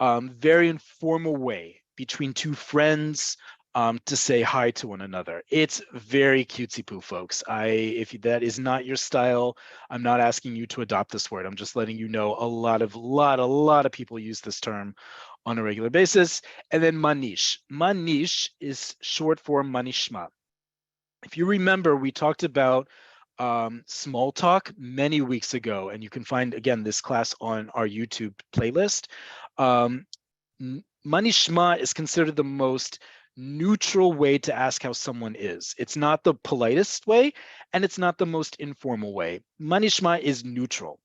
very informal way between two friends to say hi to one another. It's very cutesy poo, folks. If that is not your style, I'm not asking you to adopt this word. I'm just letting you know a lot of people use this term on a regular basis. And then manish. Manish is short for manishma. If you remember, we talked about small talk many weeks ago, and you can find, again, this class on our YouTube playlist. Manishma is considered the most neutral way to ask how someone is. It's not the politest way, and it's not the most informal way. Manishma is neutral.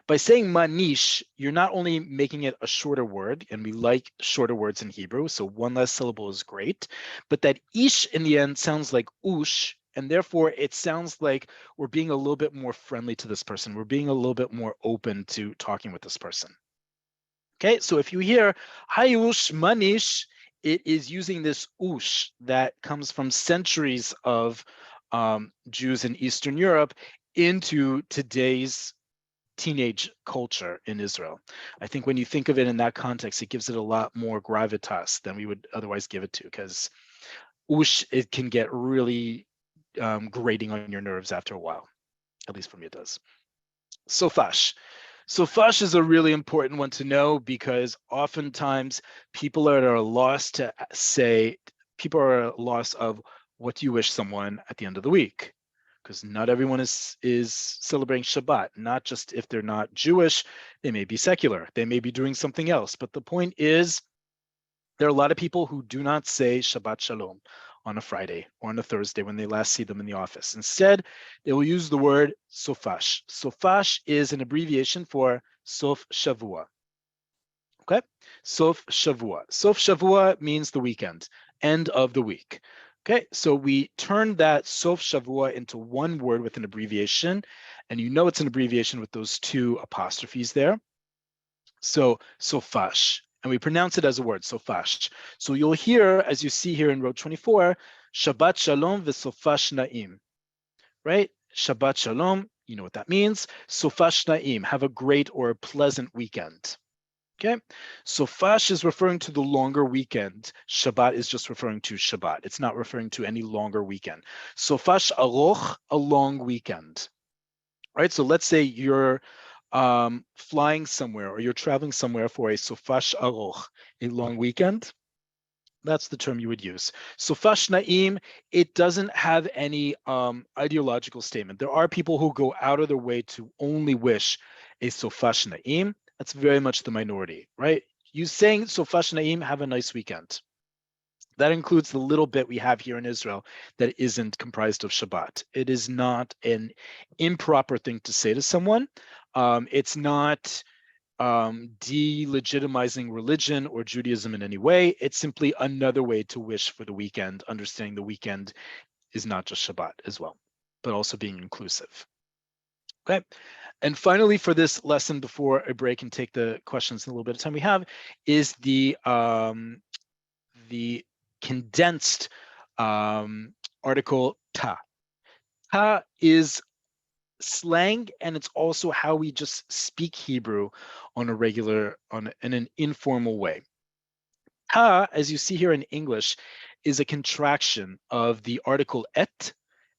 By saying manish, you're not only making it a shorter word, and we like shorter words in Hebrew, so one less syllable is great, but that ish in the end sounds like ush, and therefore it sounds like we're being a little bit more friendly to this person. We're being a little bit more open to talking with this person. Okay, so if you hear hayush manish, it is using this ush that comes from centuries of Jews in Eastern Europe into today's teenage culture in Israel. I think when you think of it in that context, it gives it a lot more gravitas than we would otherwise give it to, because ush, it can get really grating on your nerves after a while. At least for me, it does. Sofash. Sofash is a really important one to know, because oftentimes people are at a loss to say, people are at a loss of what do you wish someone at the end of the week, because not everyone is celebrating Shabbat. Not just if they're not Jewish, they may be secular, they may be doing something else. But the point is, there are a lot of people who do not say Shabbat Shalom on a Friday or on a Thursday when they last see them in the office. Instead, they will use the word Sofash. Sofash is an abbreviation for Sof Shavua. Okay, Sof Shavua. Sof Shavua means the weekend, end of the week. Okay, so we turn that Sof Shavua into one word with an abbreviation, and you know it's an abbreviation with those two apostrophes there. So Sofash, and we pronounce it as a word, Sofash. So you'll hear, as you see here in row 24, Shabbat Shalom v'Sofash Na'im, right? Shabbat Shalom, you know what that means. Sofash Na'im, have a great or a pleasant weekend. Okay, Sofash is referring to the longer weekend. Shabbat is just referring to Shabbat. It's not referring to any longer weekend. Sofash Aroch, a long weekend. Right, so let's say you're flying somewhere, or you're traveling somewhere for a Sofash Aroch, a long weekend. That's the term you would use. Sofash Na'im, it doesn't have any ideological statement. There are people who go out of their way to only wish a Sofash Na'im. That's very much the minority, right? You saying Sofash Na'im, have a nice weekend. That includes the little bit we have here in Israel that isn't comprised of Shabbat. It is not an improper thing to say to someone. It's not delegitimizing religion or Judaism in any way. It's simply another way to wish for the weekend, understanding the weekend is not just Shabbat as well, but also being inclusive. Okay. And finally, for this lesson, before I break and take the questions in a little bit of time we have, is the condensed article ta. Ta is slang, and it's also how we just speak Hebrew on a regular, in an informal way. Ta, as you see here in English, is a contraction of the article et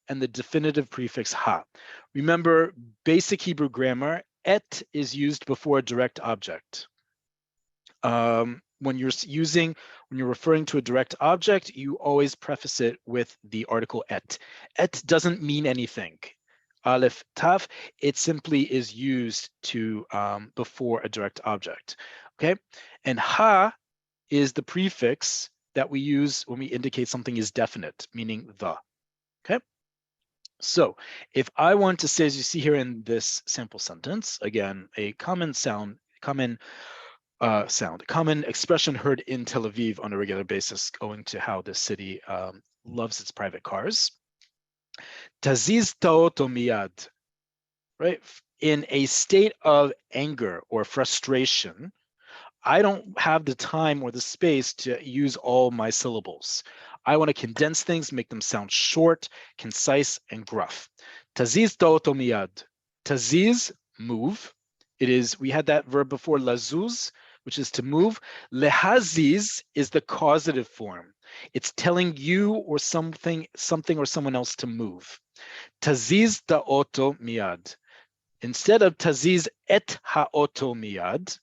and the definitive prefix ha. Remember, basic Hebrew grammar, et is used before a direct object. When you're referring to a direct object, you always preface it with the article et. Et doesn't mean anything. Aleph taf, it simply is used to before a direct object. Okay, and ha is the prefix that we use when we indicate something is definite, meaning the. Okay, so if I want to say, as you see here in this sample sentence, again, a common expression heard in Tel Aviv on a regular basis, owing to how this city loves its private cars. Taziz ta'oto miyad, right? In a state of anger or frustration, I don't have the time or the space to use all my syllables. I want to condense things, make them sound short, concise, and gruff. Taziz ta'oto miyad. Taziz, move. It is, we had that verb before, lazuz, which is to move. Lehaziz is the causative form. It's telling you or something or someone else to move. Taziz ta'oto miyad. Instead of taziz et ha'oto miyad,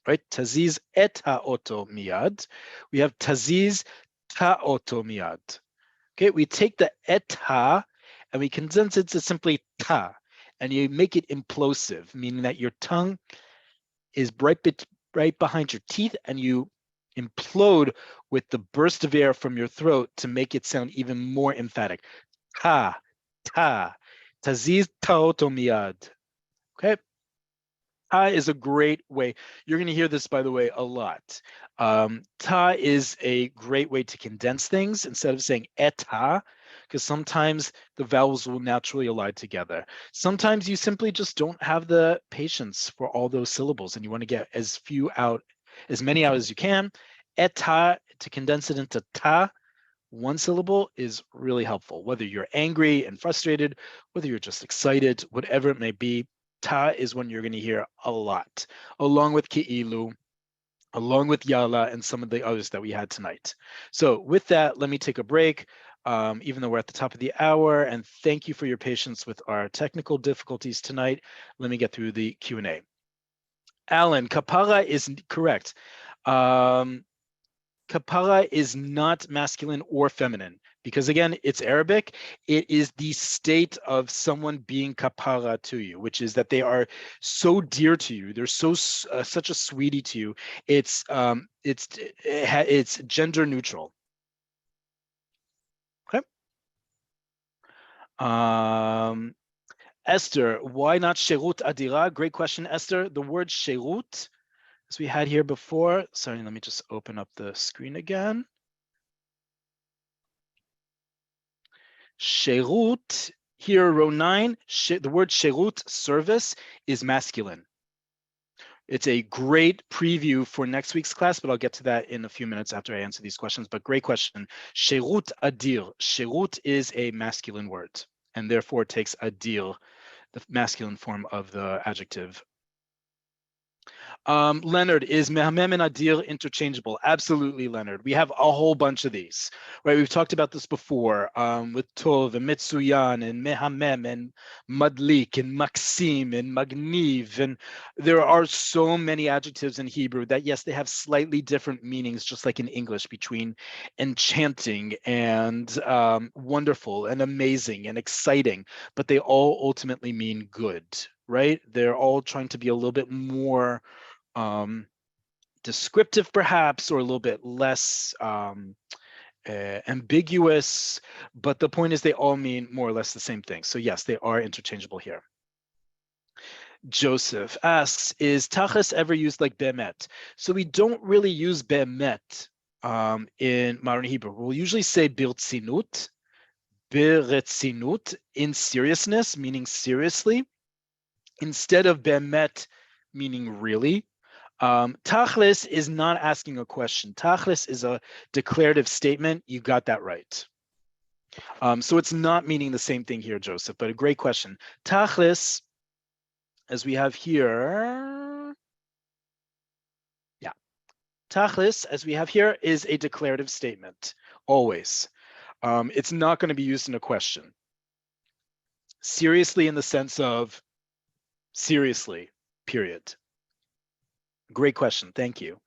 right? Taziz et ha'oto miyad, we have taziz ta'oto miyad. Okay, we take the et ha and we condense it to simply ta, and you make it implosive, meaning that your tongue is right behind your teeth, and you implode with the burst of air from your throat to make it sound even more emphatic. Ta, ta, taziz taoto miyad. Okay. Ta is a great way. You're going to hear this, by the way, a lot. Ta is a great way to condense things instead of saying eta, because sometimes the vowels will naturally align together. Sometimes you simply just don't have the patience for all those syllables and you want to get as many out as you can. Eta, to condense it into ta, one syllable, is really helpful. Whether you're angry and frustrated, whether you're just excited, whatever it may be, ta is one you're going to hear a lot, along with ki'ilu, along with yala, and some of the others that we had tonight. So with that, let me take a break, even though we're at the top of the hour, and thank you for your patience with our technical difficulties tonight. Let me get through the Q&A. Alan, kapala is correct. Kapala is not masculine or feminine because, again, it's Arabic. It is the state of someone being kapala to you, which is that they are so dear to you. They're such a sweetie to you. It's gender neutral. Okay. Esther, why not sherut adira? Great question, Esther. The word sherut, as we had here before. Sorry, let me just open up the screen again. Sherut, here, row 9, the word sherut, service, is masculine. It's a great preview for next week's class, but I'll get to that in a few minutes after I answer these questions. But great question. Sherut adir. Sherut is a masculine word, and therefore takes adir, the masculine form of the adjective. Leonard, is mehamem and adir interchangeable? Absolutely, Leonard. We have a whole bunch of these, right? We've talked about this before with tov and mitsuyan and mehamem and madlik and maxim and magniv. And there are so many adjectives in Hebrew that, yes, they have slightly different meanings, just like in English, between enchanting and wonderful and amazing and exciting, but they all ultimately mean good, right? They're all trying to be a little bit more descriptive, perhaps, or a little bit less ambiguous, but the point is they all mean more or less the same thing. So yes, they are interchangeable here. Joseph asks, is tachas ever used like bemet? So we don't really use bemet in modern Hebrew. We'll usually say birtzinut, beretzinut, in seriousness, meaning seriously, instead of bemet, meaning really. Tachlis is not asking a question. Tachlis is a declarative statement. You got that right. So it's not meaning the same thing here, Joseph, but a great question. Tachlis, as we have here, yeah. Tachlis, as we have here, is a declarative statement, always. It's not going to be used in a question. Seriously in the sense of seriously, period. Great question. Thank you.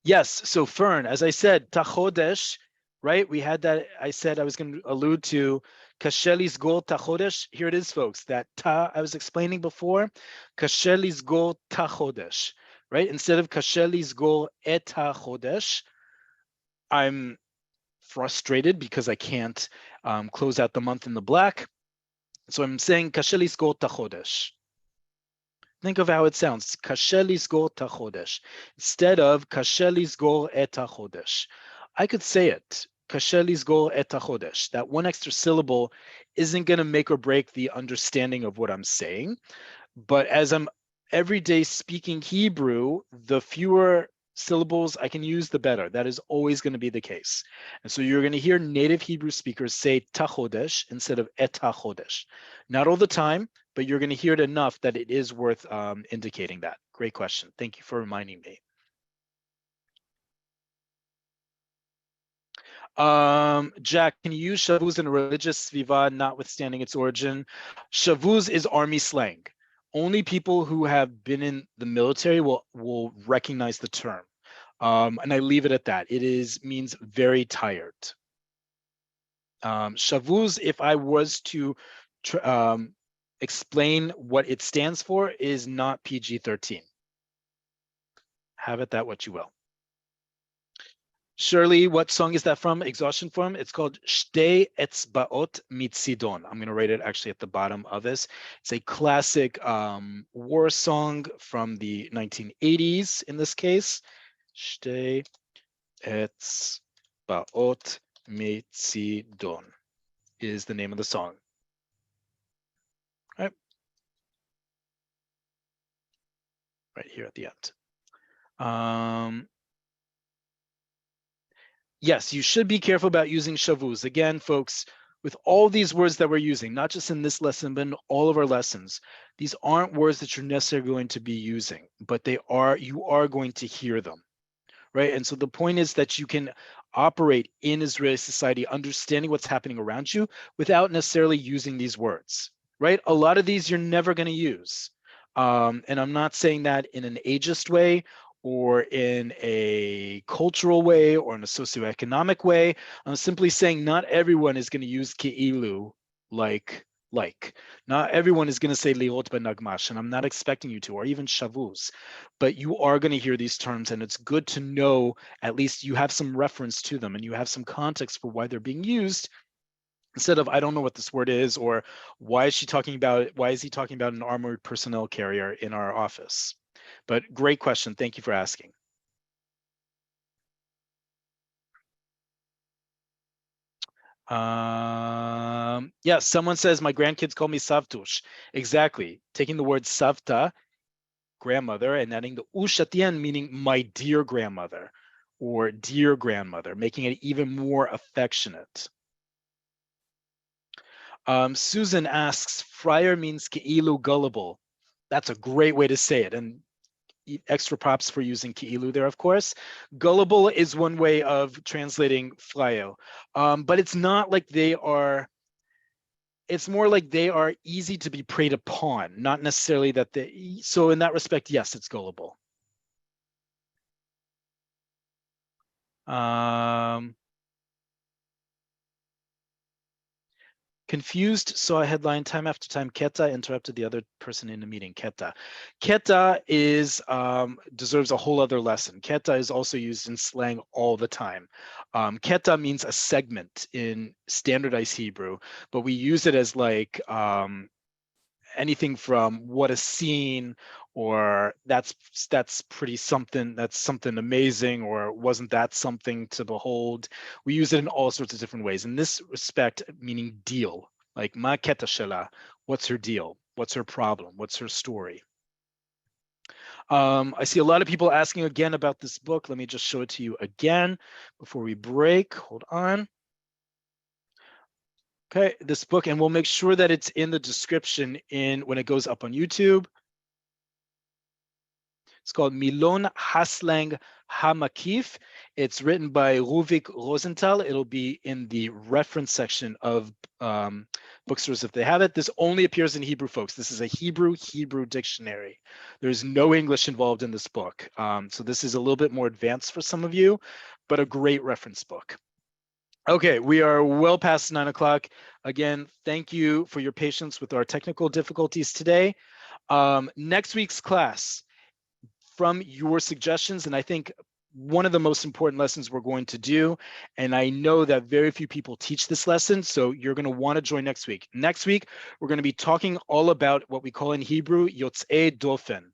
Yes. So Fern, as I said, tachodesh, right? We had that. I said I was going to allude to kashelis gol tachodesh. Here it is, folks. That ta I was explaining before. Kashelis gol tachodesh, right? Instead of kashelis gol et tachodesh, I'm frustrated because I can't close out the month in the black. So I'm saying kashelis gol tachodesh. Think of how it sounds. Kashe lisgor ta chodesh. Instead of kashe lisgor et chodesh. I could say it. Kashe lisgor et chodesh. That one extra syllable isn't going to make or break the understanding of what I'm saying. But as I'm every day speaking Hebrew, the fewer syllables I can use, the better. That is always going to be the case. And so you're going to hear native Hebrew speakers say tachodesh instead of et chodesh. Not all the time, but you're going to hear it enough that it is worth indicating that. Great question. Thank you for reminding me. Jack, can you use shavuz in a religious sviva, notwithstanding its origin? Shavuz is army slang. Only people who have been in the military will recognize the term. And I leave it at that. It means very tired. Shavuz, if I was to explain what it stands for, is not PG-13. Have it that what you will. Shirley, what song is that from? Exhaustion from? It's called Shtei Etzbaot Mitzidon. I'm going to write it actually at the bottom of this. It's a classic war song from the 1980s in this case. Shtei Etzbaot Mitzidon is the name of the song. Right here at the end. Yes, you should be careful about using shavuz. Again, folks, with all these words that we're using, not just in this lesson, but in all of our lessons, these aren't words that you're necessarily going to be using, but you are going to hear them, right? And so the point is that you can operate in Israeli society, understanding what's happening around you without necessarily using these words, right? A lot of these you're never going to use. And I'm not saying that in an ageist way or in a cultural way or in a socioeconomic way. I'm simply saying not everyone is going to use ke'ilu like. Not everyone is going to say liot ben nagmash, and I'm not expecting you to, or even shavuz, but you are going to hear these terms, and it's good to know at least you have some reference to them and you have some context for why they're being used, instead of I don't know what this word is, or why is he talking about an armored personnel carrier in our office? But great question. Thank you for asking. Yeah, someone says my grandkids call me savtush. Exactly. Taking the word savta, grandmother, and adding the ush at the end, meaning my dear grandmother or dear grandmother, making it even more affectionate. Susan asks, friar means ke'ilu, gullible. That's a great way to say it. And extra props for using ke'ilu there, of course. Gullible is one way of translating friar. But it's not like they are, it's more like they are easy to be preyed upon, not necessarily that they, so in that respect, yes, it's gullible. Confused, saw a headline time after time. Keta interrupted the other person in the meeting. Keta. Keta is deserves a whole other lesson. Keta is also used in slang all the time. Keta means a segment in standardized Hebrew, but we use it as like anything from what a scene, or that's something amazing, or wasn't that something to behold. We use it in all sorts of different ways. In this respect, meaning deal, like ma keta shela, what's her deal? What's her problem? What's her story? I see a lot of people asking again about this book. Let me just show it to you again before we break. Hold on. Okay, this book, and we'll make sure that it's in the description when it goes up on YouTube. It's called Milon Haslang Hamakif. It's written by Ruvik Rosenthal. It'll be in the reference section of bookstores if they have it. This only appears in Hebrew, folks. This is a Hebrew dictionary. There's no English involved in this book. So this is a little bit more advanced for some of you, but a great reference book. Okay, we are well past 9 o'clock. Again, thank you for your patience with our technical difficulties today. Next week's class, from your suggestions, and I think one of the most important lessons we're going to do, and I know that very few people teach this lesson, so you're going to want to join next week. Next week, we're going to be talking all about what we call in Hebrew, yotzei dofen.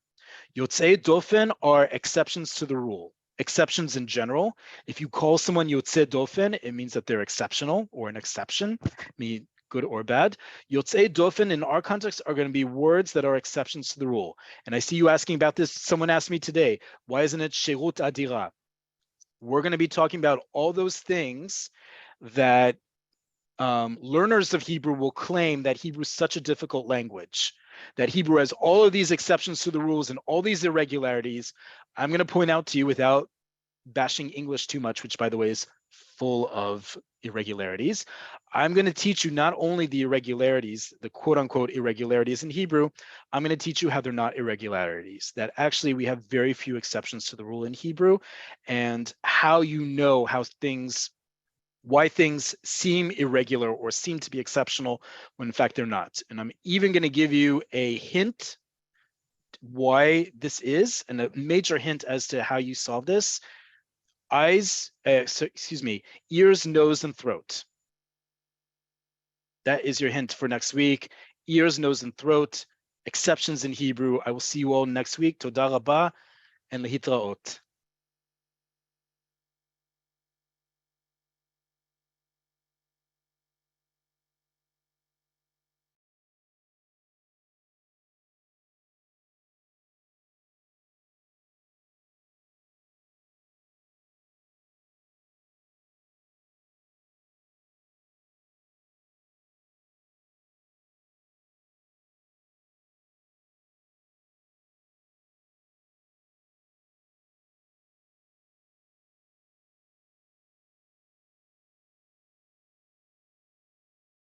Yotzei dofen are exceptions to the rule. Exceptions in general. If you call someone yotzei dofen, it means that they're exceptional or an exception, mean good or bad. Yotzei dofen in our context are going to be words that are exceptions to the rule. And I see you asking about this. Someone asked me today, why isn't it shirut adira? We're going to be talking about all those things that learners of Hebrew will claim that Hebrew is such a difficult language, that Hebrew has all of these exceptions to the rules and all these irregularities. I'm going to point out to you, without bashing English too much, which by the way is full of irregularities, I'm going to teach you not only the irregularities, the quote unquote irregularities in Hebrew, I'm going to teach you how they're not irregularities, that actually we have very few exceptions to the rule in Hebrew, and how you know how things why things seem irregular or seem to be exceptional when in fact they're not. And I'm even going to give you a hint why this is, and a major hint as to how you solve this. Ears, nose, and throat. That is your hint for next week. Ears, nose, and throat. Exceptions in Hebrew. I will see you all next week. Toda rabah and lehitraot.